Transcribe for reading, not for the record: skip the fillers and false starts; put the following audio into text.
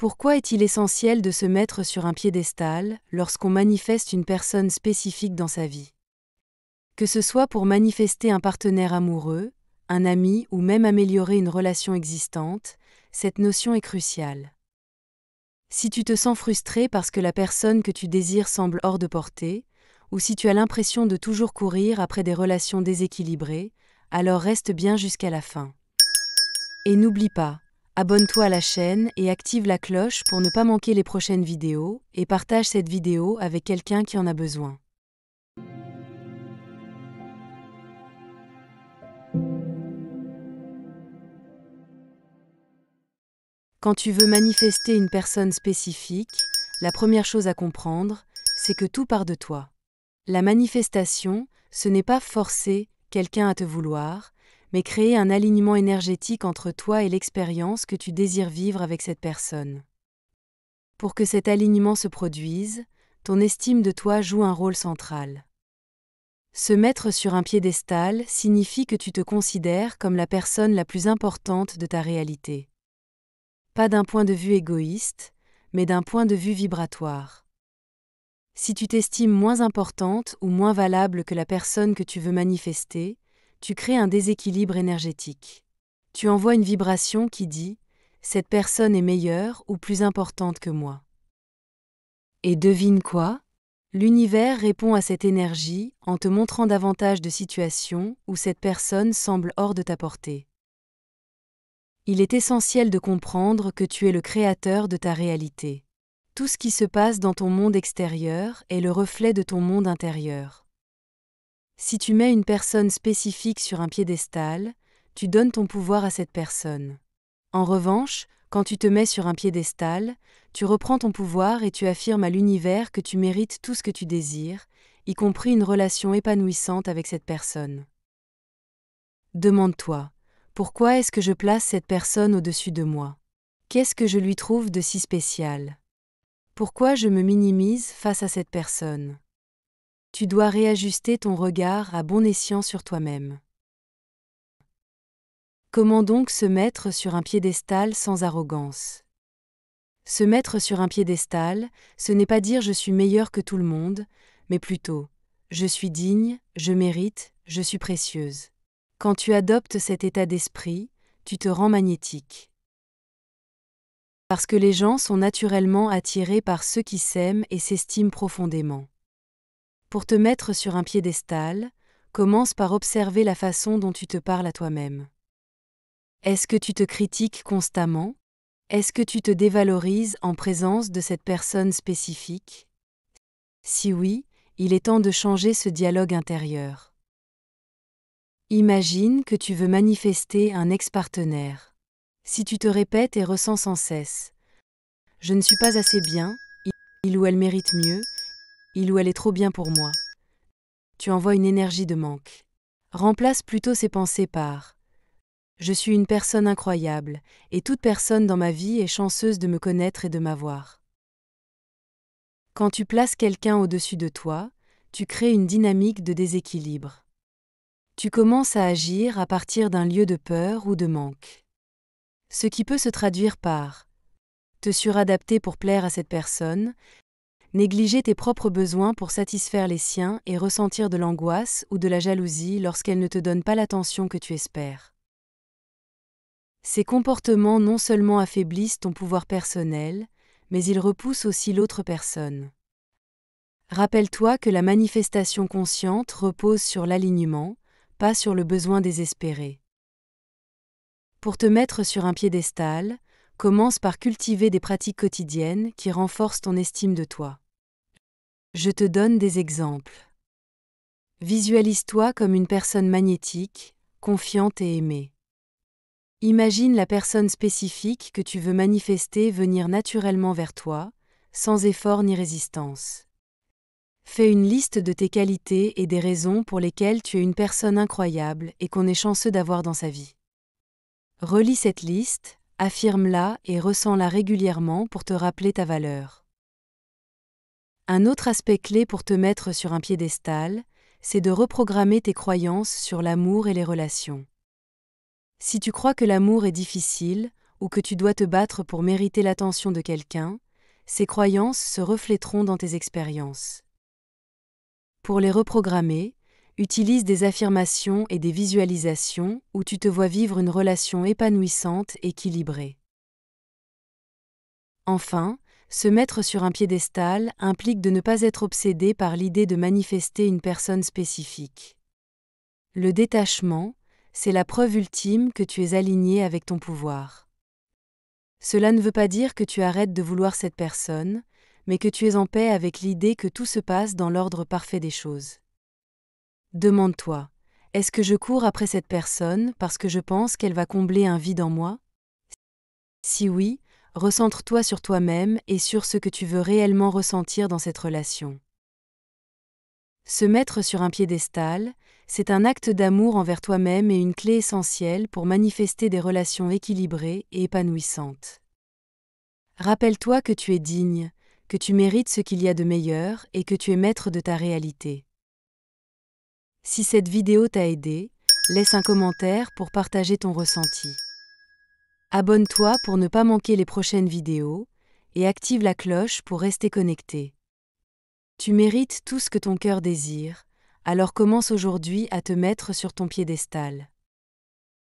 Pourquoi est-il essentiel de se mettre sur un piédestal lorsqu'on manifeste une personne spécifique dans sa vie? Que ce soit pour manifester un partenaire amoureux, un ami ou même améliorer une relation existante, cette notion est cruciale. Si tu te sens frustré parce que la personne que tu désires semble hors de portée, ou si tu as l'impression de toujours courir après des relations déséquilibrées, alors reste bien jusqu'à la fin. Et n'oublie pas, abonne-toi à la chaîne et active la cloche pour ne pas manquer les prochaines vidéos, et partage cette vidéo avec quelqu'un qui en a besoin. Quand tu veux manifester une personne spécifique, la première chose à comprendre, c'est que tout part de toi. La manifestation, ce n'est pas forcer quelqu'un à te vouloir, mais créer un alignement énergétique entre toi et l'expérience que tu désires vivre avec cette personne. Pour que cet alignement se produise, ton estime de toi joue un rôle central. Se mettre sur un piédestal signifie que tu te considères comme la personne la plus importante de ta réalité. Pas d'un point de vue égoïste, mais d'un point de vue vibratoire. Si tu t'estimes moins importante ou moins valable que la personne que tu veux manifester, tu crées un déséquilibre énergétique. Tu envoies une vibration qui dit « Cette personne est meilleure ou plus importante que moi ». Et devine quoi? L'univers répond à cette énergie en te montrant davantage de situations où cette personne semble hors de ta portée. Il est essentiel de comprendre que tu es le créateur de ta réalité. Tout ce qui se passe dans ton monde extérieur est le reflet de ton monde intérieur. Si tu mets une personne spécifique sur un piédestal, tu donnes ton pouvoir à cette personne. En revanche, quand tu te mets sur un piédestal, tu reprends ton pouvoir et tu affirmes à l'univers que tu mérites tout ce que tu désires, y compris une relation épanouissante avec cette personne. Demande-toi, pourquoi est-ce que je place cette personne au-dessus de moi? Qu'est-ce que je lui trouve de si spécial? Pourquoi je me minimise face à cette personne? Tu dois réajuster ton regard à bon escient sur toi-même. Comment donc se mettre sur un piédestal sans arrogance? Se mettre sur un piédestal, ce n'est pas dire je suis meilleur que tout le monde, mais plutôt je suis digne, je mérite, je suis précieuse. Quand tu adoptes cet état d'esprit, tu te rends magnétique. Parce que les gens sont naturellement attirés par ceux qui s'aiment et s'estiment profondément. Pour te mettre sur un piédestal, commence par observer la façon dont tu te parles à toi-même. Est-ce que tu te critiques constamment? Est-ce que tu te dévalorises en présence de cette personne spécifique? Si oui, il est temps de changer ce dialogue intérieur. Imagine que tu veux manifester un ex-partenaire. Si tu te répètes et ressens sans cesse « Je ne suis pas assez bien, il ou elle mérite mieux, il ou elle est trop bien pour moi », tu envoies une énergie de manque. Remplace plutôt ces pensées par « Je suis une personne incroyable, et toute personne dans ma vie est chanceuse de me connaître et de m'avoir ». Quand tu places quelqu'un au-dessus de toi, tu crées une dynamique de déséquilibre. Tu commences à agir à partir d'un lieu de peur ou de manque. Ce qui peut se traduire par te suradapter pour plaire à cette personne, négliger tes propres besoins pour satisfaire les siens et ressentir de l'angoisse ou de la jalousie lorsqu'elle ne te donne pas l'attention que tu espères. Ces comportements non seulement affaiblissent ton pouvoir personnel, mais ils repoussent aussi l'autre personne. Rappelle-toi que la manifestation consciente repose sur l'alignement, pas sur le besoin désespéré. Pour te mettre sur un piédestal, commence par cultiver des pratiques quotidiennes qui renforcent ton estime de toi. Je te donne des exemples. Visualise-toi comme une personne magnétique, confiante et aimée. Imagine la personne spécifique que tu veux manifester venir naturellement vers toi, sans effort ni résistance. Fais une liste de tes qualités et des raisons pour lesquelles tu es une personne incroyable et qu'on est chanceux d'avoir dans sa vie. Relis cette liste, affirme-la et ressens-la régulièrement pour te rappeler ta valeur. Un autre aspect clé pour te mettre sur un piédestal, c'est de reprogrammer tes croyances sur l'amour et les relations. Si tu crois que l'amour est difficile, ou que tu dois te battre pour mériter l'attention de quelqu'un, ces croyances se refléteront dans tes expériences. Pour les reprogrammer, utilise des affirmations et des visualisations où tu te vois vivre une relation épanouissante et équilibrée. Enfin, se mettre sur un piédestal implique de ne pas être obsédé par l'idée de manifester une personne spécifique. Le détachement, c'est la preuve ultime que tu es aligné avec ton pouvoir. Cela ne veut pas dire que tu arrêtes de vouloir cette personne, mais que tu es en paix avec l'idée que tout se passe dans l'ordre parfait des choses. Demande-toi, est-ce que je cours après cette personne parce que je pense qu'elle va combler un vide en moi? Si oui, recentre-toi sur toi-même et sur ce que tu veux réellement ressentir dans cette relation. Se mettre sur un piédestal, c'est un acte d'amour envers toi-même et une clé essentielle pour manifester des relations équilibrées et épanouissantes. Rappelle-toi que tu es digne, que tu mérites ce qu'il y a de meilleur et que tu es maître de ta réalité. Si cette vidéo t'a aidé, laisse un commentaire pour partager ton ressenti. Abonne-toi pour ne pas manquer les prochaines vidéos et active la cloche pour rester connecté. Tu mérites tout ce que ton cœur désire, alors commence aujourd'hui à te mettre sur ton piédestal.